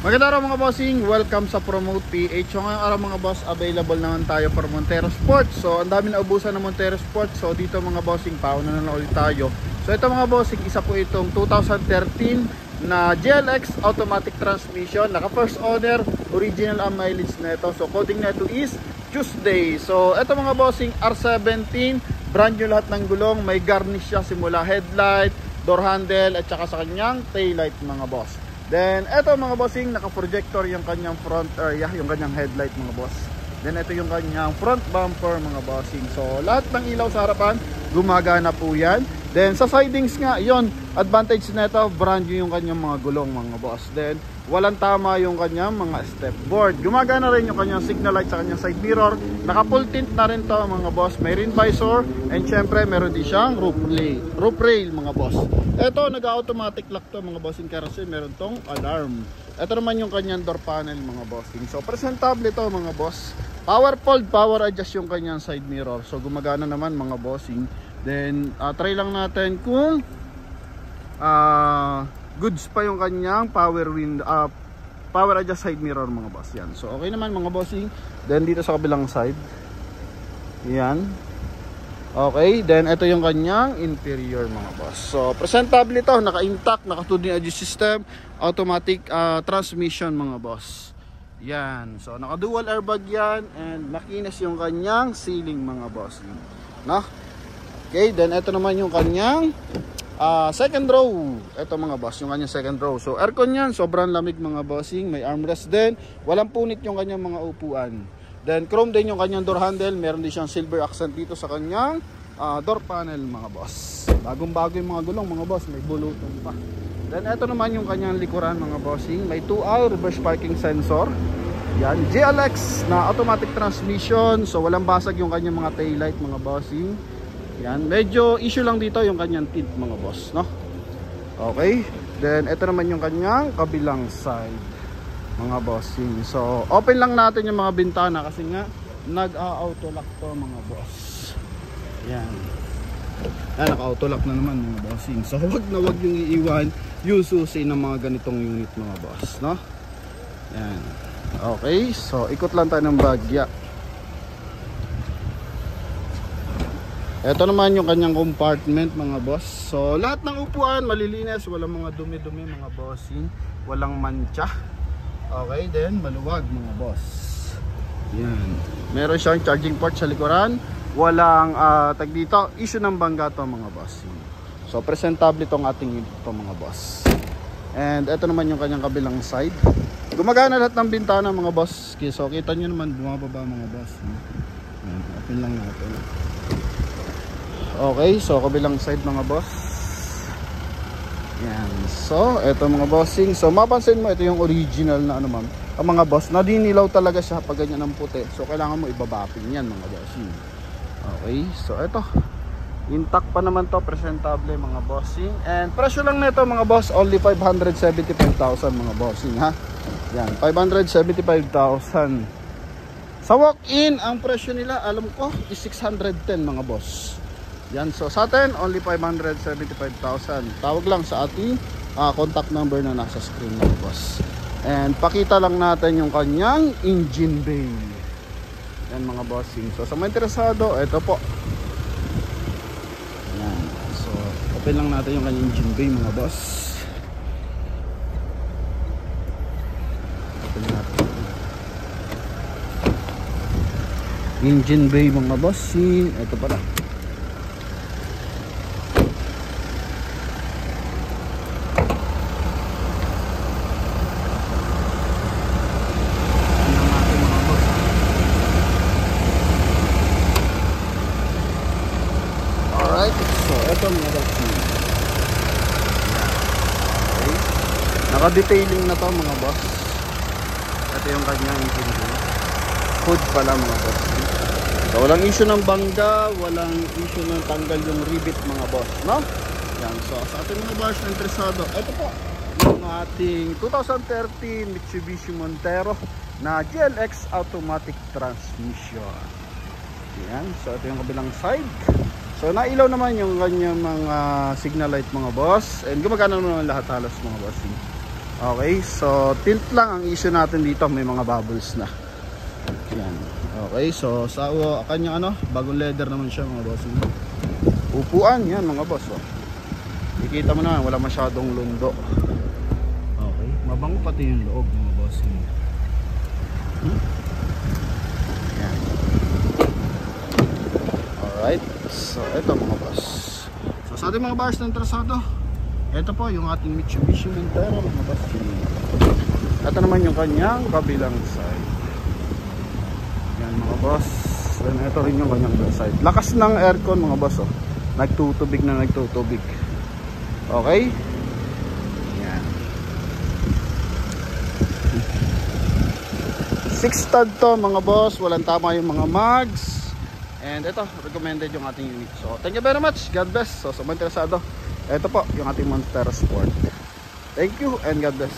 Magandang araw mga bossing, welcome sa Promote PH. So ngayong araw mga boss, available naman tayo for Montero Sports. So ang dami na ubusan ng Montero Sports. So dito mga bossing, pauna na ulit tayo. So ito mga bossing, isa po itong 2013 na GLX automatic transmission. Naka first owner, original ang mileage na ito. So coding na ito is Tuesday. So ito mga bossing, R17, brand new lahat ng gulong. May garnish siya simula headlight, door handle at saka sa kanyang taillight mga boss. Then, eto mga bossing, naka-projector yung kanyang front area, yung kanyang headlight mga boss. Then, ito yung kanyang front bumper mga bossing. So, lahat ng ilaw sa harapan, gumagana po yan. Then, sa sidings nga, yon advantage na ito, brand new yung kanyang mga gulong mga boss. Then, walang tama yung kanyang mga step board. Gumagana rin yung kanyang signal light sa kanyang side mirror. Naka-full tint na rin to mga boss. May rin visor. And syempre, meron din siyang roof rail mga boss. Ito, nag-automatic lock to mga bossing kasi meron tong alarm. Ito naman yung kanyang door panel mga bossing. So, presentable ito mga boss. Power fold, power adjust yung kanyang side mirror. So, gumagana naman mga bossing. Then, try lang natin kung goods pa yung kanyang power adjust side mirror mga boss. Yan. So, okay naman mga bossing. Then, dito sa kabilang side. Yan. Okay, then ito yung kanyang interior mga boss. So, presentable ito, naka-intact, naka-2D adjust system, automatic transmission mga boss. Yan. So, naka-dual airbag yan and makinis yung kanyang ceiling mga boss. No? Okay, then ito naman yung kanyang second row. Ito mga boss, yung kanyang second row. So, aircon yan, sobrang lamig mga bossing, may armrest din. Walang punit yung kanyang mga upuan. Then chrome din yung kanyang door handle. Meron din siyang silver accent dito sa kanyang door panel mga boss. Bagong bago yung mga gulong mga boss. May bulutong pa. Then ito naman yung kanyang likuran mga bossing. May 2-eye reverse parking sensor. Yan, GLX na automatic transmission. So walang basag yung kanyang mga taillight mga bossing. Yan, medyo issue lang dito yung kanyang tint mga boss, no? Okay. Then ito naman yung kanyang kabilang side mga bossing. So, open lang natin yung mga bintana kasi nga nag-auto lock to mga boss. Yan. Yan, naka-auto lock na naman mga bossing. So, wag yung iiwan yung susi ng mga ganitong unit mga boss, no? Yan. Okay, so ikot lang tayo ng bagya. Ito naman yung kanyang compartment mga boss. So, lahat ng upuan malilinis, walang mga dumi-dumi mga bossing, walang mancha. Okay, then maluwag mga boss. Yan. Meron siyang charging port sa likuran. Walang tag dito, issue ng bangga to mga boss. So presentable itong ating unit to mga boss. And ito naman yung kanyang kabilang side. Gumagana lahat ng bintana mga boss. So kita nyo naman bumababa mga boss. Yan, open lang natin. Okay, so kabilang side mga boss. Yan. So, eto mga bossing. So, mapansin mo, ito yung original na ano ma'am. Ang mga boss, nadinilaw talaga siya pag ganyan ng puti. So, kailangan mo ibabapin yan mga bossing. Okay. So, eto. Intact pa naman to. Presentable mga bossing. And presyo lang nito mga boss. Only 575,000 mga bossing ha. Yan. 575,000. Sa walk-in, ang presyo nila, alam ko, is 610 mga boss. Yan, so sa atin, only 575,000. Tawag lang sa ating contact number na nasa screen na boss. And pakita lang natin yung kanyang engine bay. Yan mga bossing. So sa mga interesado, ito po. Yan. So open lang natin yung kanyang engine bay mga boss. Open natin. Engine bay mga bossing. Ito pala. Ito mga bossing. Okay. Naka-detailing na to mga boss. Ito yung kanyang engine. Hood pala mga boss. So, walang issue ng bangga, walang issue ng tanggal yung rivet mga boss, no? Yan. So sa ating mga boss na interesado, ito po yung ating 2013 Mitsubishi Montero na GLX automatic transmission. Yan. So ito yung kabilang side. So nailaw naman yung kanyang mga signal light mga boss. And gumagana naman lahat halos mga boss. Okay, so tint lang ang issue natin dito, may mga bubbles na. Yan. Okay, so sa kanyang bagong leather naman siya mga boss. Upuan yan mga boss. Ikita mo na wala masyadong lundo. Okay, mabango pati yung loob mga boss. Yan. Alright, so ito mga boss. So sa ating mga buyers na interesado, ito po yung ating Mitsubishi Montero mga boss. Ito naman yung kanyang kabilang side. Yan mga boss. Then ito rin yung kanyang side. Lakas ng aircon mga boss. Nagtutubig na nagtutubig. Okay? Yan. 6 stud to mga boss. Walang tama yung mga mags. And ito, recommended yung ating unit. So, thank you very much. God bless. So, sa mga interesado, ito po yung ating Montero Sport. Thank you and God bless.